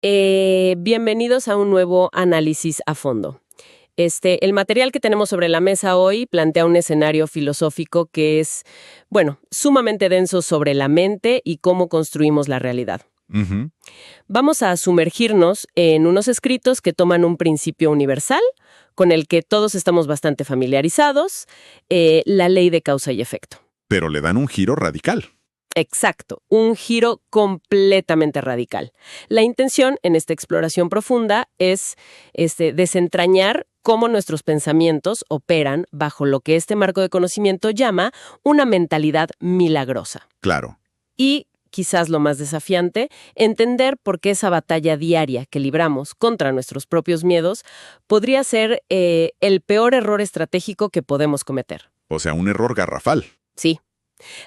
Bienvenidos a un nuevo análisis a fondo. El material que tenemos sobre la mesa hoy plantea un escenario filosófico que es, sumamente denso sobre la mente y cómo construimos la realidad. Ujú. Vamos a sumergirnos en unos escritos que toman un principio universal, con el que todos estamos bastante familiarizados, la ley de causa y efecto. Pero le dan un giro radical. Exacto, un giro completamente radical. La intención en esta exploración profunda es desentrañar cómo nuestros pensamientos operan bajo lo que este marco de conocimiento llama una mentalidad milagrosa. Claro. Y, quizás lo más desafiante, entender por qué esa batalla diaria que libramos contra nuestros propios miedos podría ser el peor error estratégico que podemos cometer. O sea, un error garrafal. Sí.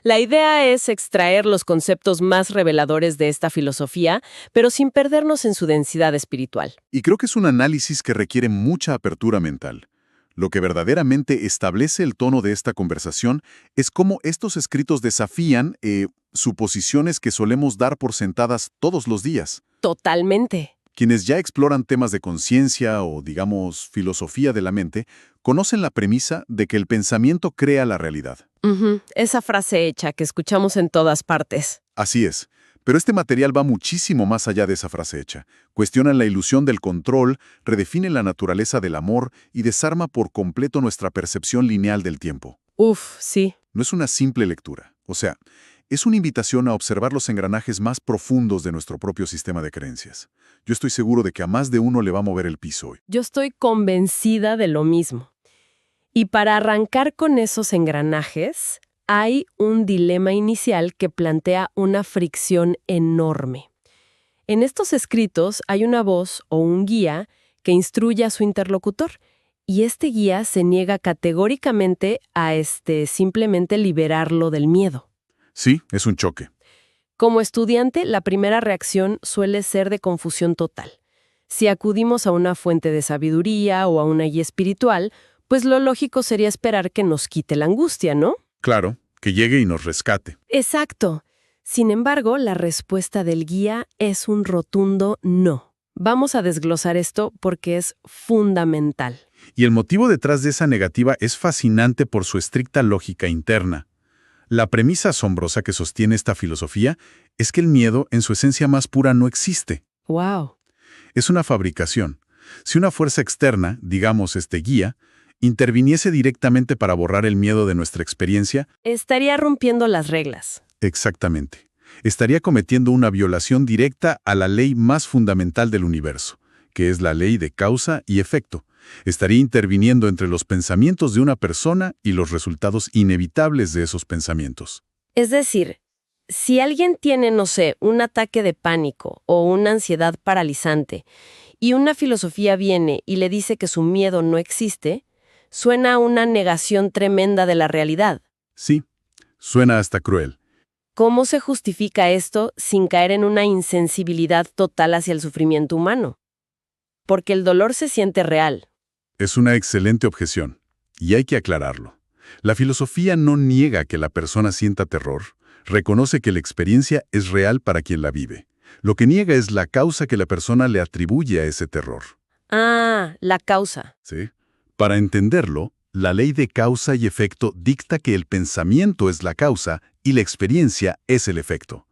La idea es extraer los conceptos más reveladores de esta filosofía, pero sin perdernos en su densidad espiritual. Y creo que es un análisis que requiere mucha apertura mental. Lo que verdaderamente establece el tono de esta conversación es cómo estos escritos desafían suposiciones que solemos dar por sentadas todos los días. Totalmente. Quienes ya exploran temas de conciencia o, digamos, filosofía de la mente, conocen la premisa de que el pensamiento crea la realidad. Esa frase hecha que escuchamos en todas partes. Así es. Pero este material va muchísimo más allá de esa frase hecha. Cuestiona la ilusión del control, redefine la naturaleza del amor y desarma por completo nuestra percepción lineal del tiempo. Sí. No es una simple lectura. O sea, es una invitación a observar los engranajes más profundos de nuestro propio sistema de creencias. Yo estoy seguro de que a más de uno le va a mover el piso hoy. Yo estoy convencida de lo mismo. Y para arrancar con esos engranajes, hay un dilema inicial que plantea una fricción enorme. En estos escritos hay una voz o un guía que instruye a su interlocutor, y este guía se niega categóricamente a simplemente liberarlo del miedo. Sí, es un choque. Como estudiante, la primera reacción suele ser de confusión total. Si acudimos a una fuente de sabiduría o a una guía espiritual, pues lo lógico sería esperar que nos quite la angustia, ¿no? Claro, que llegue y nos rescate. Exacto. Sin embargo, la respuesta del guía es un rotundo no. Vamos a desglosar esto porque es fundamental. Y el motivo detrás de esa negativa es fascinante por su estricta lógica interna. La premisa asombrosa que sostiene esta filosofía es que el miedo, en su esencia más pura, no existe. ¡Wow! Es una fabricación. Si una fuerza externa, digamos guía, interviniese directamente para borrar el miedo de nuestra experiencia, estaría rompiendo las reglas. exactamente, estaría cometiendo una violación directa a la ley más fundamental del universo, que es la ley de causa y efecto. Estaría interviniendo entre los pensamientos de una persona y los resultados inevitables de esos pensamientos. Es decir, si alguien tiene, un ataque de pánico o una ansiedad paralizante, y una filosofía viene y le dice que su miedo no existe, suena a una negación tremenda de la realidad. Sí, suena hasta cruel. ¿Cómo se justifica esto sin caer en una insensibilidad total hacia el sufrimiento humano? Porque el dolor se siente real. Es una excelente objeción, y hay que aclararlo. La filosofía no niega que la persona sienta terror, reconoce que la experiencia es real para quien la vive. Lo que niega es la causa que la persona le atribuye a ese terror. Ah, la causa. ¿Sí? Para entenderlo, la ley de causa y efecto dicta que el pensamiento es la causa y la experiencia es el efecto.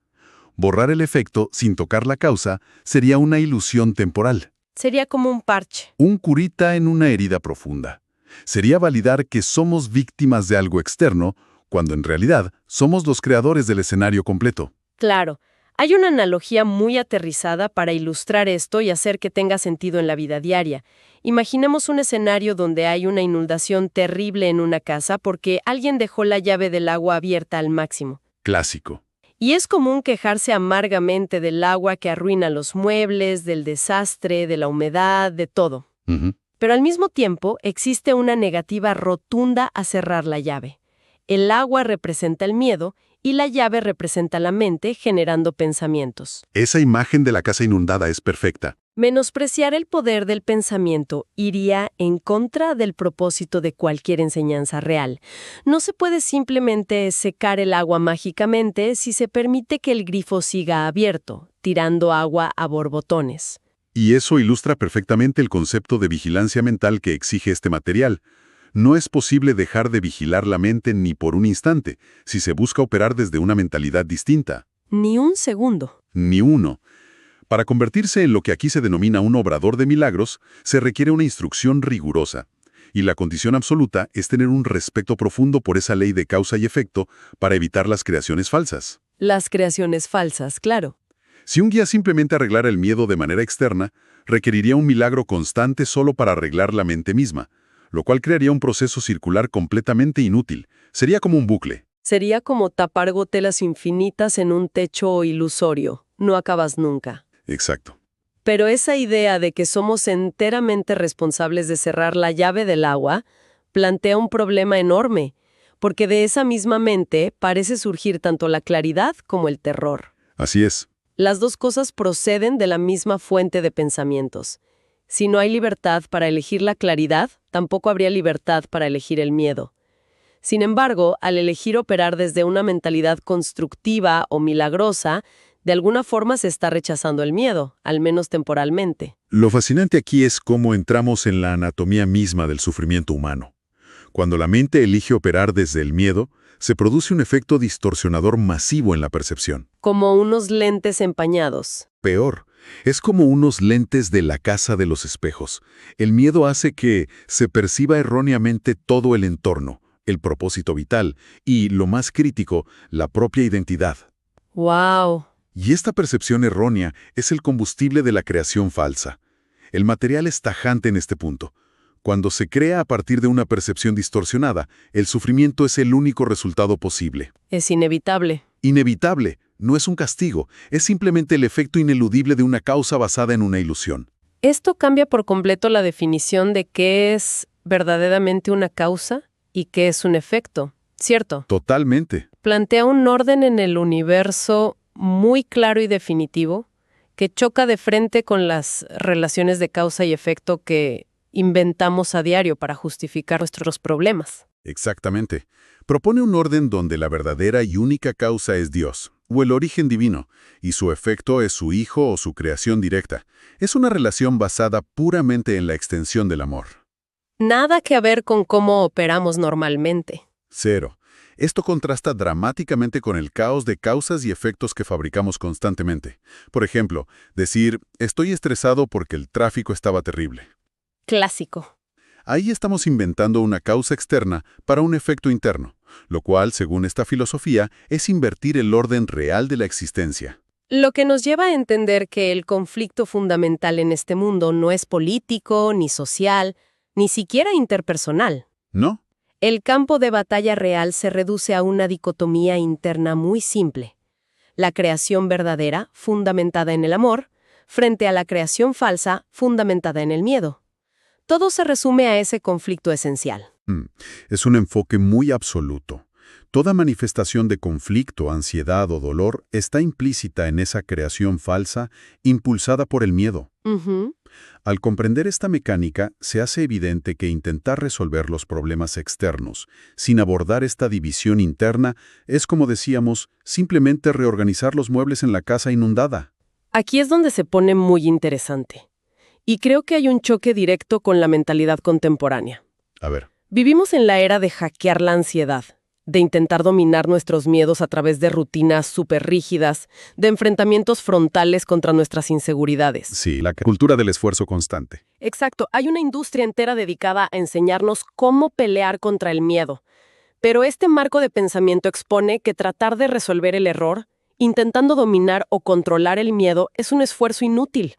Borrar el efecto sin tocar la causa sería una ilusión temporal. Sería como un parche. Un curita en una herida profunda. Sería validar que somos víctimas de algo externo, cuando en realidad somos los creadores del escenario completo. Claro. Hay una analogía muy aterrizada para ilustrar esto y hacer que tenga sentido en la vida diaria. Imaginemos un escenario donde hay una inundación terrible en una casa porque alguien dejó la llave del agua abierta al máximo. Clásico. Y es común quejarse amargamente del agua que arruina los muebles, del desastre, de la humedad, de todo. Pero al mismo tiempo existe una negativa rotunda a cerrar la llave. El agua representa el miedo y la llave representa la mente generando pensamientos. Esa imagen de la casa inundada es perfecta. Menospreciar el poder del pensamiento iría en contra del propósito de cualquier enseñanza real. No se puede simplemente secar el agua mágicamente si se permite que el grifo siga abierto, tirando agua a borbotones. Y eso ilustra perfectamente el concepto de vigilancia mental que exige este material. No es posible dejar de vigilar la mente ni por un instante, si se busca operar desde una mentalidad distinta. Ni un segundo. Ni uno. Para convertirse en lo que aquí se denomina un obrador de milagros, se requiere una instrucción rigurosa. Y la condición absoluta es tener un respeto profundo por esa ley de causa y efecto para evitar las creaciones falsas. Las creaciones falsas, claro. Si un guía simplemente arreglara el miedo de manera externa, requeriría un milagro constante solo para arreglar la mente misma, lo cual crearía un proceso circular completamente inútil. Sería como un bucle. Sería como tapar gotelas infinitas en un techo ilusorio. No acabas nunca. Exacto. Pero esa idea de que somos enteramente responsables de cerrar la llave del agua plantea un problema enorme, porque de esa misma mente parece surgir tanto la claridad como el terror. Así es. Las dos cosas proceden de la misma fuente de pensamientos. Si no hay libertad para elegir la claridad, tampoco habría libertad para elegir el miedo. Sin embargo, al elegir operar desde una mentalidad constructiva o milagrosa, de alguna forma se está rechazando el miedo, al menos temporalmente. Lo fascinante aquí es cómo entramos en la anatomía misma del sufrimiento humano. Cuando la mente elige operar desde el miedo, se produce un efecto distorsionador masivo en la percepción. Como unos lentes empañados. Peor, es como unos lentes de la casa de los espejos. El miedo hace que se perciba erróneamente todo el entorno, el propósito vital y, lo más crítico, la propia identidad. ¡Wow! Y esta percepción errónea es el combustible de la creación falsa. El material es tajante en este punto. Cuando se crea a partir de una percepción distorsionada, el sufrimiento es el único resultado posible. Es inevitable. Inevitable, no es un castigo, es simplemente el efecto ineludible de una causa basada en una ilusión. Esto cambia por completo la definición de qué es verdaderamente una causa y qué es un efecto, ¿cierto? Totalmente. Plantea un orden en el universo muy claro y definitivo que choca de frente con las relaciones de causa y efecto que inventamos a diario para justificar nuestros problemas. Exactamente. Propone un orden donde la verdadera y única causa es Dios, o el origen divino, y su efecto es su Hijo o su creación directa. Es una relación basada puramente en la extensión del amor. Nada que ver con cómo operamos normalmente. Cero. Esto contrasta dramáticamente con el caos de causas y efectos que fabricamos constantemente. Por ejemplo, decir, estoy estresado porque el tráfico estaba terrible. Clásico. Ahí estamos inventando una causa externa para un efecto interno, lo cual, según esta filosofía, es invertir el orden real de la existencia. Lo que nos lleva a entender que el conflicto fundamental en este mundo no es político, ni social, ni siquiera interpersonal. ¿No? El campo de batalla real se reduce a una dicotomía interna muy simple. La creación verdadera, fundamentada en el amor, frente a la creación falsa, fundamentada en el miedo. Todo se resume a ese conflicto esencial. Es un enfoque muy absoluto. Toda manifestación de conflicto, ansiedad o dolor está implícita en esa creación falsa impulsada por el miedo. Al comprender esta mecánica, se hace evidente que intentar resolver los problemas externos sin abordar esta división interna es, como decíamos, simplemente reorganizar los muebles en la casa inundada. Aquí es donde se pone muy interesante. Y creo que hay un choque directo con la mentalidad contemporánea. A ver. Vivimos en la era de hackear la ansiedad, de intentar dominar nuestros miedos a través de rutinas súper rígidas, de enfrentamientos frontales contra nuestras inseguridades. Sí, la cultura del esfuerzo constante. Exacto, hay una industria entera dedicada a enseñarnos cómo pelear contra el miedo. Pero este marco de pensamiento expone que tratar de resolver el error, intentando dominar o controlar el miedo, es un esfuerzo inútil.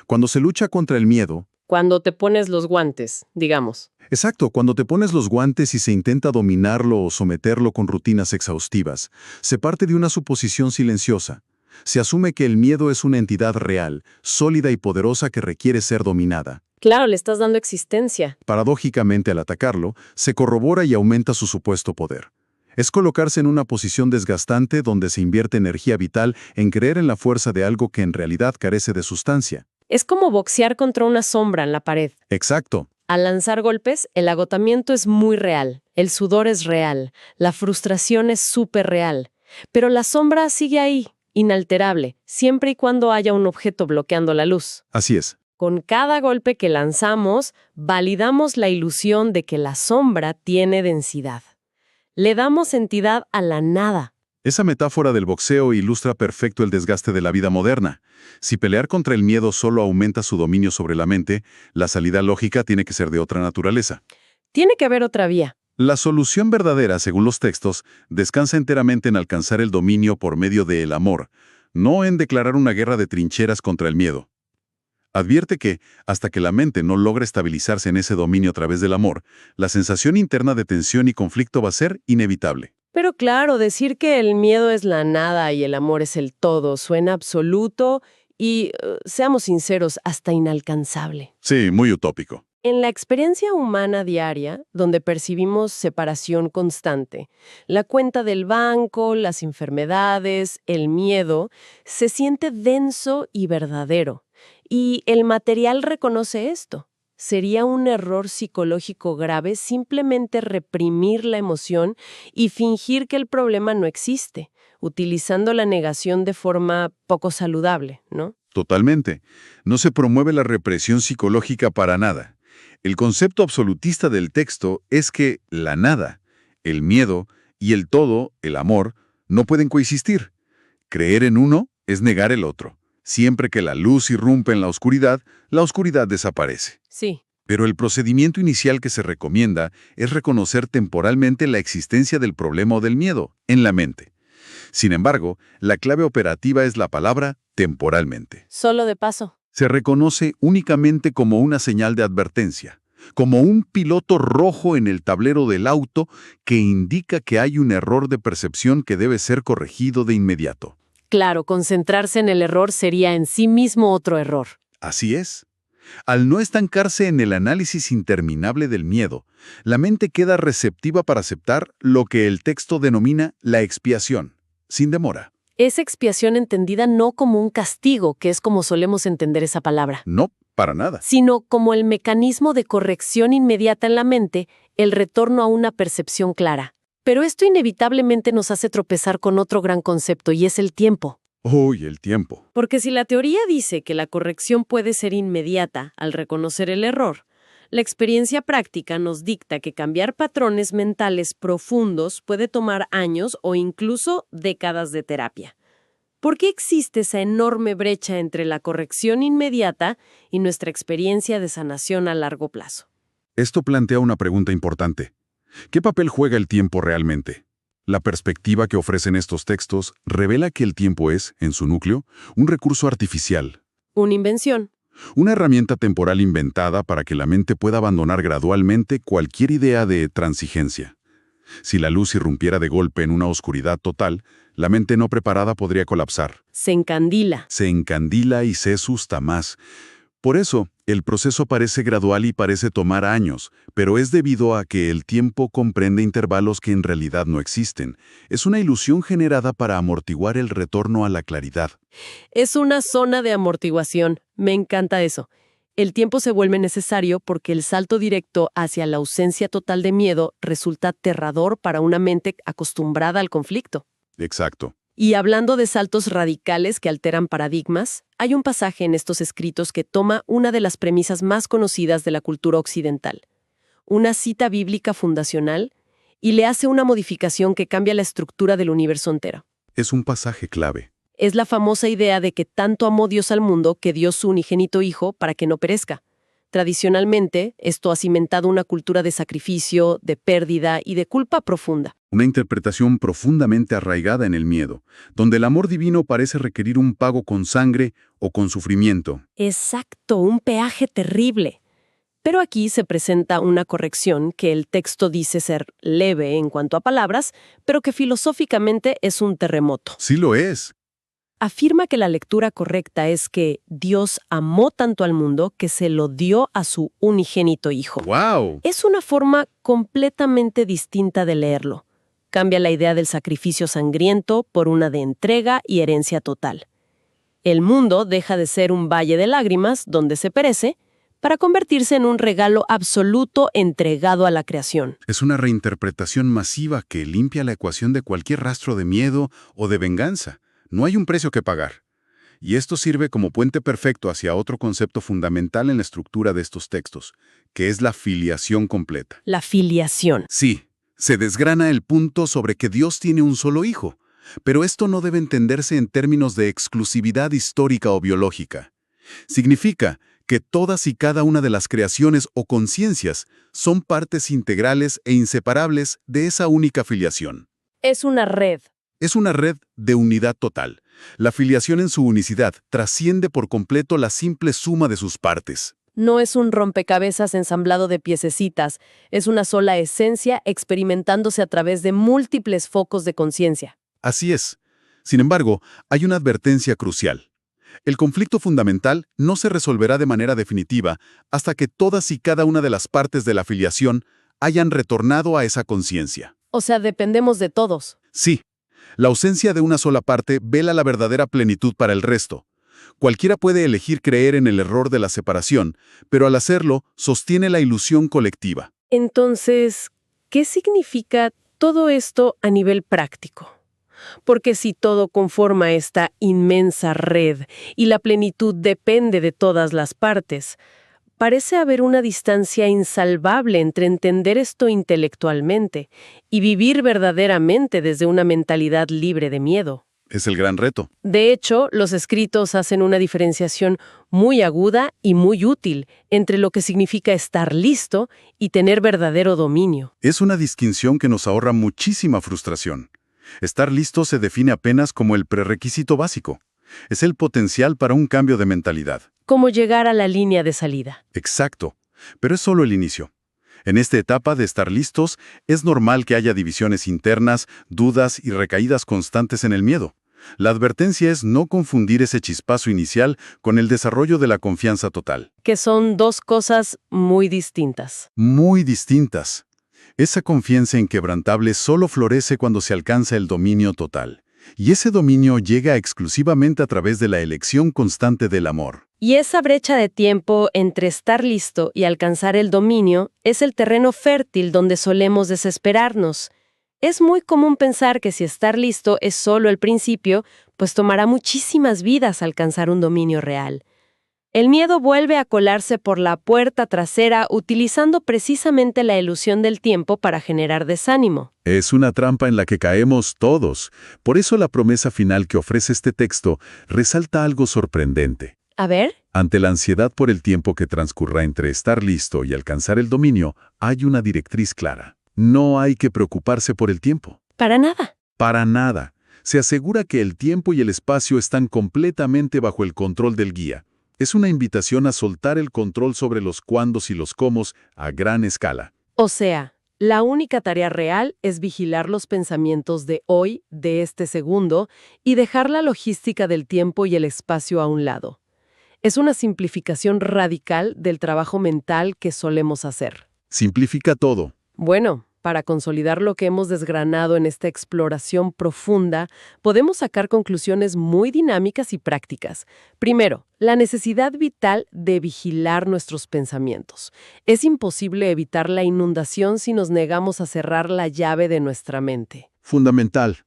Cuando se lucha contra el miedo... Cuando te pones los guantes, digamos. Exacto, cuando te pones los guantes y se intenta dominarlo o someterlo con rutinas exhaustivas, se parte de una suposición silenciosa. Se asume que el miedo es una entidad real, sólida y poderosa que requiere ser dominada. Claro, le estás dando existencia. Paradójicamente, al atacarlo, se corrobora y aumenta su supuesto poder. Es colocarse en una posición desgastante donde se invierte energía vital en creer en la fuerza de algo que en realidad carece de sustancia. Es como boxear contra una sombra en la pared. Exacto. Al lanzar golpes, el agotamiento es muy real, el sudor es real, la frustración es súper real. Pero la sombra sigue ahí, inalterable, siempre y cuando haya un objeto bloqueando la luz. Así es. Con cada golpe que lanzamos, validamos la ilusión de que la sombra tiene densidad. Le damos entidad a la nada. Esa metáfora del boxeo ilustra perfecto el desgaste de la vida moderna. Si pelear contra el miedo solo aumenta su dominio sobre la mente, la salida lógica tiene que ser de otra naturaleza. Tiene que haber otra vía. La solución verdadera, según los textos, descansa enteramente en alcanzar el dominio por medio del amor, no en declarar una guerra de trincheras contra el miedo. Advierte que, hasta que la mente no logre estabilizarse en ese dominio a través del amor, la sensación interna de tensión y conflicto va a ser inevitable. Pero claro, decir que el miedo es la nada y el amor es el todo suena absoluto y, seamos sinceros, hasta inalcanzable. Sí, muy utópico. En la experiencia humana diaria, donde percibimos separación constante, la cuenta del banco, las enfermedades, el miedo, se siente denso y verdadero. Y el material reconoce esto. Sería un error psicológico grave simplemente reprimir la emoción y fingir que el problema no existe, utilizando la negación de forma poco saludable, ¿no? Totalmente. No se promueve la represión psicológica para nada. El concepto absolutista del texto es que la nada, el miedo y el todo, el amor, no pueden coexistir. Creer en uno es negar el otro. Siempre que la luz irrumpe en la oscuridad desaparece. Sí. Pero el procedimiento inicial que se recomienda es reconocer temporalmente la existencia del problema o del miedo en la mente. Sin embargo, la clave operativa es la palabra temporalmente. Solo de paso. Se reconoce únicamente como una señal de advertencia, como un piloto rojo en el tablero del auto que indica que hay un error de percepción que debe ser corregido de inmediato. Claro, concentrarse en el error sería en sí mismo otro error. Así es. Al no estancarse en el análisis interminable del miedo, la mente queda receptiva para aceptar lo que el texto denomina la expiación, sin demora. Esa expiación entendida no como un castigo, que es como solemos entender esa palabra, No, para nada. sino como el mecanismo de corrección inmediata en la mente, el retorno a una percepción clara. Pero esto inevitablemente nos hace tropezar con otro gran concepto, y es el tiempo. Uy, el tiempo. Porque si la teoría dice que la corrección puede ser inmediata al reconocer el error, la experiencia práctica nos dicta que cambiar patrones mentales profundos puede tomar años o incluso décadas de terapia. ¿Por qué existe esa enorme brecha entre la corrección inmediata y nuestra experiencia de sanación a largo plazo? Esto plantea una pregunta importante. ¿Qué papel juega el tiempo realmente? La perspectiva que ofrecen estos textos revela que el tiempo es, en su núcleo, un recurso artificial. Una invención. Una herramienta temporal inventada para que la mente pueda abandonar gradualmente cualquier idea de transigencia. Si la luz irrumpiera de golpe en una oscuridad total, la mente no preparada podría colapsar. Se encandila. Se encandila y se asusta más. Por eso, el proceso parece gradual y parece tomar años, pero es debido a que el tiempo comprende intervalos que en realidad no existen. Es una ilusión generada para amortiguar el retorno a la claridad. Es una zona de amortiguación. Me encanta eso. El tiempo se vuelve necesario porque el salto directo hacia la ausencia total de miedo resulta aterrador para una mente acostumbrada al conflicto. Exacto. Y hablando de saltos radicales que alteran paradigmas, hay un pasaje en estos escritos que toma una de las premisas más conocidas de la cultura occidental, una cita bíblica fundacional, y le hace una modificación que cambia la estructura del universo entero. Es un pasaje clave. Es la famosa idea de que tanto amó Dios al mundo que dio su unigénito Hijo para que no perezca. Tradicionalmente, esto ha cimentado una cultura de sacrificio, de pérdida y de culpa profunda. Una interpretación profundamente arraigada en el miedo, donde el amor divino parece requerir un pago con sangre o con sufrimiento. Exacto, un peaje terrible. Pero aquí se presenta una corrección que el texto dice ser leve en cuanto a palabras, pero que filosóficamente es un terremoto. Sí lo es. Afirma que la lectura correcta es que Dios amó tanto al mundo que se lo dio a su unigénito Hijo. ¡Wow! Es una forma completamente distinta de leerlo. Cambia la idea del sacrificio sangriento por una de entrega y herencia total. El mundo deja de ser un valle de lágrimas donde se perece para convertirse en un regalo absoluto entregado a la creación. Es una reinterpretación masiva que limpia la ecuación de cualquier rastro de miedo o de venganza. No hay un precio que pagar. Y esto sirve como puente perfecto hacia otro concepto fundamental en la estructura de estos textos, que es la filiación completa. La filiación. Sí, se desgrana el punto sobre que Dios tiene un solo hijo, pero esto no debe entenderse en términos de exclusividad histórica o biológica. Significa que todas y cada una de las creaciones o conciencias son partes integrales e inseparables de esa única filiación. Es una red. Es una red de unidad total. La filiación en su unicidad trasciende por completo la simple suma de sus partes. No es un rompecabezas ensamblado de piececitas, es una sola esencia experimentándose a través de múltiples focos de conciencia. Así es. Sin embargo, hay una advertencia crucial. El conflicto fundamental no se resolverá de manera definitiva hasta que todas y cada una de las partes de la filiación hayan retornado a esa conciencia. O sea, dependemos de todos. Sí, la ausencia de una sola parte vela la verdadera plenitud para el resto. Cualquiera puede elegir creer en el error de la separación, pero al hacerlo, sostiene la ilusión colectiva. Entonces, ¿qué significa todo esto a nivel práctico? Porque si todo conforma esta inmensa red y la plenitud depende de todas las partes, parece haber una distancia insalvable entre entender esto intelectualmente y vivir verdaderamente desde una mentalidad libre de miedo. Es el gran reto. De hecho, los escritos hacen una diferenciación muy aguda y muy útil entre lo que significa estar listo y tener verdadero dominio. Es una distinción que nos ahorra muchísima frustración. Estar listo se define apenas como el prerequisito básico. Es el potencial para un cambio de mentalidad. ¿Cómo llegar a la línea de salida? Exacto, pero es solo el inicio. En esta etapa de estar listos, es normal que haya divisiones internas, dudas y recaídas constantes en el miedo. La advertencia es no confundir ese chispazo inicial con el desarrollo de la confianza total. Que son dos cosas muy distintas. Muy distintas. Esa confianza inquebrantable solo florece cuando se alcanza el dominio total. Y ese dominio llega exclusivamente a través de la elección constante del amor. Y esa brecha de tiempo entre estar listo y alcanzar el dominio es el terreno fértil donde solemos desesperarnos. Es muy común pensar que si estar listo es solo el principio, pues tomará muchísimas vidas alcanzar un dominio real. El miedo vuelve a colarse por la puerta trasera utilizando precisamente la ilusión del tiempo para generar desánimo. Es una trampa en la que caemos todos. Por eso la promesa final que ofrece este texto resalta algo sorprendente. A ver. Ante la ansiedad por el tiempo que transcurra entre estar listo y alcanzar el dominio, hay una directriz clara. No hay que preocuparse por el tiempo. Para nada. Para nada. Se asegura que el tiempo y el espacio están completamente bajo el control del guía. Es una invitación a soltar el control sobre los cuándos y los cómos a gran escala. O sea, la única tarea real es vigilar los pensamientos de hoy, de este segundo, y dejar la logística del tiempo y el espacio a un lado. Es una simplificación radical del trabajo mental que solemos hacer. Simplifica todo. Bueno, para consolidar lo que hemos desgranado en esta exploración profunda, podemos sacar conclusiones muy dinámicas y prácticas. Primero, la necesidad vital de vigilar nuestros pensamientos. Es imposible evitar la inundación si nos negamos a cerrar la llave de nuestra mente. Fundamental.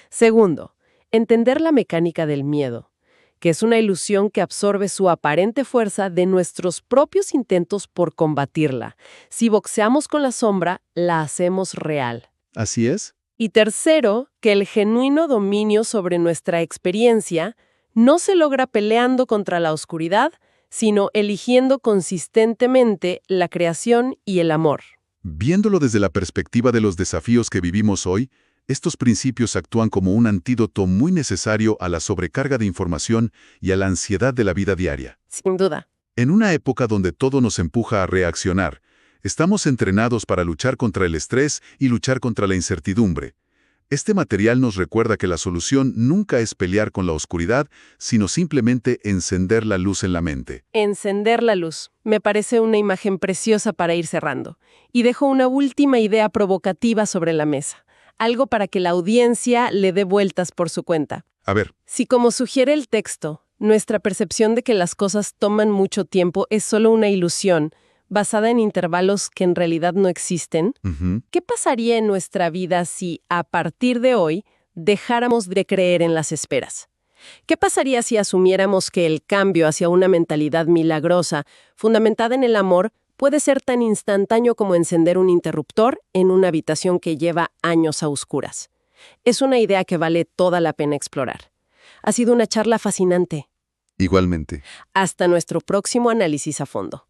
Segundo, entender la mecánica del miedo, que es una ilusión que absorbe su aparente fuerza de nuestros propios intentos por combatirla. Si boxeamos con la sombra, la hacemos real. ¿Así es? Y tercero, que el genuino dominio sobre nuestra experiencia no se logra peleando contra la oscuridad, sino eligiendo consistentemente la creación y el amor. Viéndolo desde la perspectiva de los desafíos que vivimos hoy, estos principios actúan como un antídoto muy necesario a la sobrecarga de información y a la ansiedad de la vida diaria. Sin duda. En una época donde todo nos empuja a reaccionar, estamos entrenados para luchar contra el estrés y luchar contra la incertidumbre. Este material nos recuerda que la solución nunca es pelear con la oscuridad, sino simplemente encender la luz en la mente. Encender la luz. Me parece una imagen preciosa para ir cerrando. Y dejo una última idea provocativa sobre la mesa. Algo para que la audiencia le dé vueltas por su cuenta. A ver. Si, como sugiere el texto, Nuestra percepción de que las cosas toman mucho tiempo es solo una ilusión, basada en intervalos que en realidad no existen. Ujú. ¿Qué pasaría en nuestra vida si, a partir de hoy, dejáramos de creer en las esperas? ¿Qué pasaría si asumiéramos que el cambio hacia una mentalidad milagrosa, fundamentada en el amor, puede ser tan instantáneo como encender un interruptor en una habitación que lleva años a oscuras? Es una idea que vale toda la pena explorar. Ha sido una charla fascinante. Igualmente. Hasta nuestro próximo análisis a fondo.